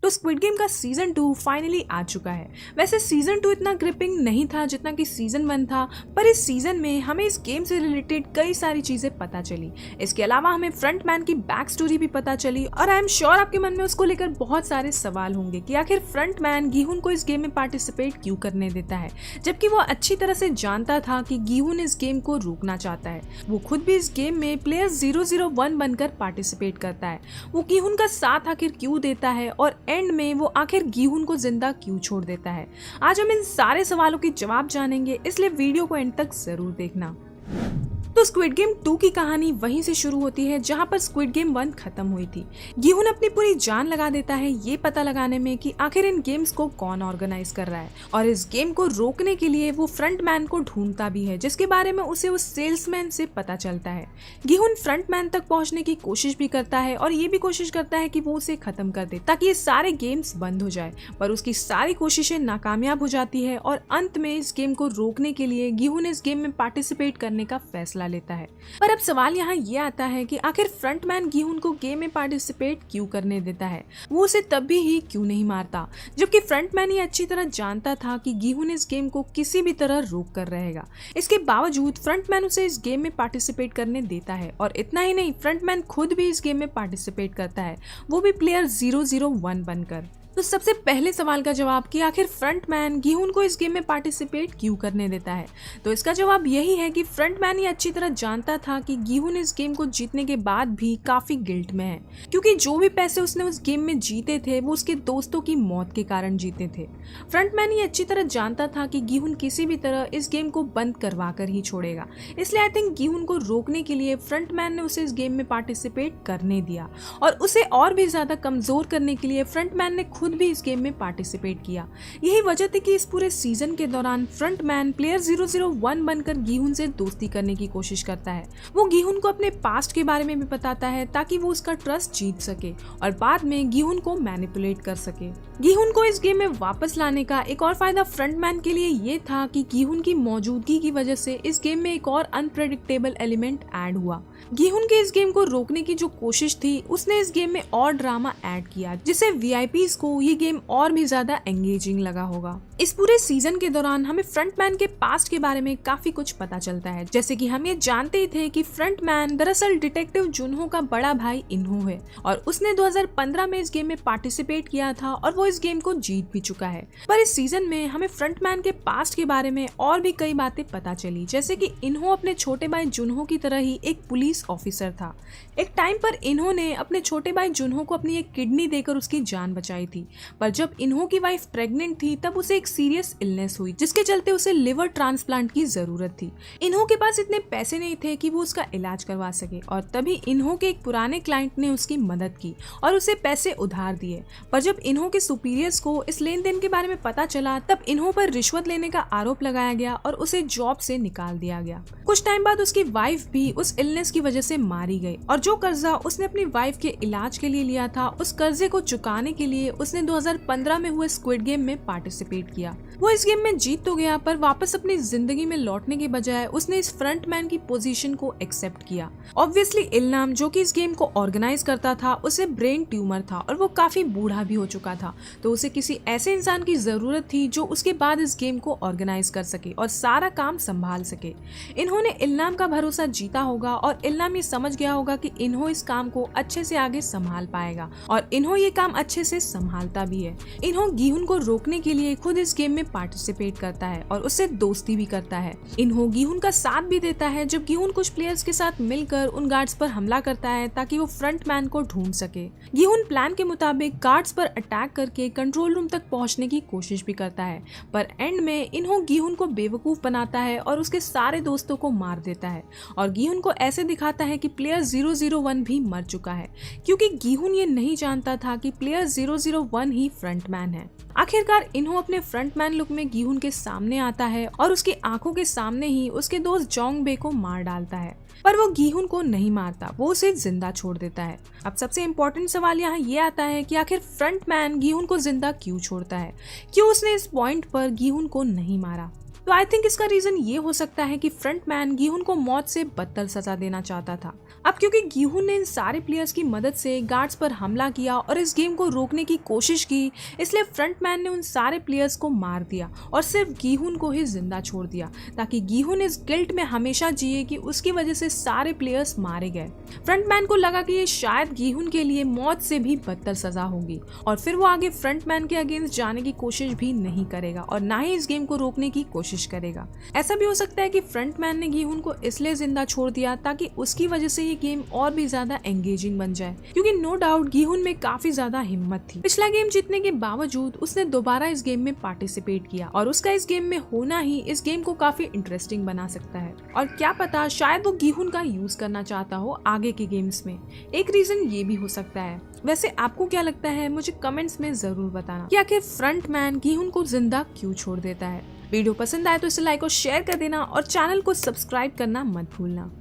तो squid game का season 2 finally आ चुका है। वैसे सीजन 2 इतना ग्रिपिंग नहीं था जितना कि सीजन 1 था, पर इस सीजन में हमें इस गेम से रिलेटेड कई सारी चीजें पता चली। इसके अलावा हमें फ्रंट मैन की बैक स्टोरी भी पता चली और आई एम श्योर आपके मन में उसको लेकर बहुत सारे सवाल होंगे कि आखिर फ्रंट मैन गीहुन को इस गेम में पार्टिसिपेट क्यों करने देता है, जबकि वो अच्छी तरह से जानता था कि गीहुन इस गेम को रोकना चाहता है। वो खुद भी इस गेम में प्लेयर 001 बनकर पार्टिसिपेट करता है। वो गीहुन का साथ आखिर क्यों देता है और एंड में वो आखिर गीहुन को जिंदा क्यों छोड़ देता है। आज हम इन सारे सवालों के जवाब जानेंगे, इसलिए वीडियो को एंड तक जरूर देखना। तो स्क्विड गेम 2 की कहानी वहीं से शुरू होती है जहां पर स्क्विड गेम 1 खत्म हुई थी। गीहुन अपनी पूरी जान लगा देता है ये पता लगाने में कि आखिर इन गेम्स को कौन ऑर्गेनाइज कर रहा है, और इस गेम को रोकने के लिए वो फ्रंट मैन को ढूंढता भी है, जिसके बारे में उसे उस सेल्समैन से पता चलता है। गीहुन फ्रंट मैन तक पहुंचने की कोशिश भी करता है और ये भी कोशिश करता है कि वो उसे खत्म कर दे ताकि ये सारे गेम्स बंद हो जाए, पर उसकी सारी कोशिशें नाकामयाब हो जाती है और अंत में इस गेम को रोकने के लिए गीहुन इस गेम में पार्टिसिपेट करने का फैसला लेता है। पर अब सवाल यहाँ ये आता है कि आखिर फ्रंट मैन गीहुन को गेम में पार्टिसिपेट क्यों करने देता है, वो उसे तब भी ही क्यों नहीं मारता, जबकि फ्रंट मैन ये अच्छी तरह जानता था कि गीहुन इस गेम को किसी भी तरह रोक कर रहेगा। इसके बावजूद फ्रंट मैन उसे इस गेम में पार्टिसिपेट करने देता है, और इतना ही नहीं, फ्रंट मैन खुद भी इस गेम में पार्टिसिपेट करता है, वो भी प्लेयर 001 बनकर। तो सबसे पहले सवाल का जवाब कि आखिर फ्रंट मैन गीहुन को इस गेम में पार्टिसिपेट क्यों करने देता है, तो इसका जवाब यही है कि फ्रंट मैन ये अच्छी तरह जानता था कि गीहुन इस गेम को जीतने के बाद भी काफी गिल्ट में है, क्योंकि जो भी पैसे उसने उस गेम में जीते थे वो उसके दोस्तों की मौत के कारण जीते थे। फ्रंट मैन ये अच्छी तरह जानता था कि गीहुन किसी भी तरह इस गेम को बंद करवा कर ही छोड़ेगा, इसलिए आई थिंक गीहुन को रोकने के लिए फ्रंट मैन ने उसे इस गेम में पार्टिसिपेट करने दिया, और उसे और भी ज्यादा कमजोर करने के लिए फ्रंट मैन ने खुद भी इस गेम में पार्टिसिपेट किया। यही वजह थी कि इस पूरे सीजन के दौरान फ्रंट मैन प्लेयर 001 बनकर गीहुन से दोस्ती करने की कोशिश करता है। वो गीहुन को अपने पास्ट के बारे में भी बताता है ताकि वो उसका ट्रस्ट जीत सके और बाद में गीहुन को मैनिपुलेट कर सके। गीहुन को इस गेम में वापस लाने का एक और फायदा फ्रंट मैन के लिए ये था कि गीहुन की मौजूदगी की वजह से इस गेम में एक और अनप्रेडिक्टेबल एलिमेंट ऐड हुआ। गीहुन के इस गेम को रोकने की जो कोशिश थी उसने इस गेम में और ड्रामा ऐड किया, जिससे वीआईपीज को ये गेम और भी ज्यादा एंगेजिंग लगा होगा। इस पूरे सीजन के दौरान हमें फ्रंट मैन के पास्ट के बारे में काफी कुछ पता चलता है, जैसे कि हम ये जानते ही थे कि फ्रंट मैन दरअसल डिटेक्टिव जुनहो का बड़ा भाई इन्हो है, और उसने 2015 में इस गेम में पार्टिसिपेट किया था और वो इस गेम को जीत भी चुका है। पर इस सीजन में हमें फ्रंट मैन के पास्ट के बारे में और भी कई बातें पता चली, जैसे कि इन्हो अपने छोटे भाई जुनहो की तरह ही एक पुलिस ऑफिसर था। एक टाइम पर इन्हो ने अपने छोटे भाई जुनहो को अपनी एक किडनी देकर उसकी जान बचाई थी, पर जब इन्हो की वाइफ प्रेग्नेंट थी तब उसे एक सीरियस इलनेस हुई, जिसके चलते उसे लिवर ट्रांसप्लांट की जरूरत थी। इन्हो के पास इतने पैसे नहीं थे कि वो उसका इलाज करवा सके, और तभी इन्हो के एक पुराने क्लाइंट ने उसकी मदद की और उसे पैसे उधार दिए। पर जब इन्हो के सुपीरियर्स को इस लेन देन के बारे में पता चला तब इन्हो पर रिश्वत लेने का आरोप लगाया गया और उसे जॉब से निकाल दिया गया। कुछ टाइम बाद उसकी वाइफ भी उस इलनेस की वजह से मारी गई, और जो कर्जा उसने अपनी वाइफ के इलाज के लिए लिया था उस कर्जे को चुकाने के लिए उसने 2015 में हुए स्क्विड गेम में पार्टिसिपेट किया। वो इस गेम में जीत तो गया, पर वापस अपनी जिंदगी में लौटने के बजाय उसने इस फ्रंट मैन की पोजीशन को एक्सेप्ट किया। ऑब्वियसली इल्नाम, जो कि इस गेम को ऑर्गेनाइज करता था, उसे ब्रेन ट्यूमर था और वो काफी बूढ़ा भी हो चुका था, तो उसे किसी ऐसे इंसान की जरूरत थी जो उसके बाद इस गेम को ऑर्गेनाइज कर सके और सारा काम संभाल सके। इन्होंने इल्नाम का भरोसा जीता होगा और इल्नाम ये समझ गया होगा कि इन्हो इस काम को अच्छे से आगे संभाल पाएगा, और इन्हो ये काम अच्छे से संभालता भी है। इन्हो गीहुन को रोकने के लिए खुद इस गेम में पार्टिसिपेट करता है और उससे दोस्ती भी करता है। इन्हो गीहुन का साथ भी देता है जब गीहुन कुछ प्लेयर्स के साथ मिलकर उन गार्ड्स पर हमला करता है ताकि वो फ्रंट मैन को ढूंढ सके। गीहुन प्लान के मुताबिक गार्ड्स पर अटैक करके कंट्रोल रूम तक पहुंचने की कोशिश भी करता है, पर एंड में इन्हो गीहुन को बेवकूफ बनाता है और उसके सारे दोस्तों को मार देता है, और गीहुन को ऐसे दिखाता है कि प्लेयर 001 भी मर चुका है, क्योंकि गीहुन ये नहीं जानता था कि प्लेयर 001 ही फ्रंट मैन है। आखिरकार इन्हो अपने फ्रंट मैन लुक में गीहुन के सामने आता है और उसकी आंखों के सामने ही उसके दोस्त जोंग बे को मार डालता है, पर वो गीहुन को नहीं मारता, वो उसे जिंदा छोड़ देता है। अब सबसे इम्पोर्टेंट सवाल यहाँ ये आता है कि आखिर फ्रंट मैन गीहुन को जिंदा क्यों छोड़ता है, क्यों उसने इस पॉइंट पर गीहुन को नहीं मारा। तो आई थिंक इसका रीजन ये हो सकता है कि फ्रंट मैन गीहुन को मौत से बदतर सजा देना चाहता था। अब क्योंकि गीहून ने इन सारे प्लेयर्स की मदद से गार्ड्स पर हमला किया और इस गेम को रोकने की कोशिश की, इसलिए फ्रंटमैन ने उन सारे प्लेयर्स को मार दिया और सिर्फ गीहून को ही जिंदा छोड़ दिया, ताकि गीहून इस गिल्ट में हमेशा जिए कि उसकी वजह से सारे प्लेयर्स मारे गए। फ्रंटमैन को लगा कि ये शायद गीहून के लिए मौत से भी बदतर सजा होगी और फिर वो आगे फ्रंटमैन के अगेंस्ट जाने की कोशिश भी नहीं करेगा और ना ही इस गेम को रोकने की कोशिश करेगा। ऐसा भी हो सकता है कि फ्रंटमैन ने गीहून को इसलिए जिंदा छोड़ दिया ताकि उसकी वजह से ये गेम और भी ज्यादा एंगेजिंग बन जाए, क्योंकि नो डाउट गीहून में काफी ज्यादा हिम्मत थी। पिछला गेम जीतने के बावजूद उसने दोबारा इस गेम में पार्टिसिपेट किया और उसका इस गेम में होना ही इस गेम को काफी इंटरेस्टिंग बना सकता है। और क्या पता शायद वो गीहून का यूज करना चाहता हो आगे के गेम्स में। एक रीजन ये भी हो सकता है। वैसे आपको क्या लगता है, मुझे कमेंट्स में जरूर बताना कि आखिर फ्रंटमैन गीहून को जिंदा क्यों छोड़ देता है। वीडियो पसंद आए तो इसे लाइक और शेयर कर देना और चैनल को सब्सक्राइब करना मत भूलना।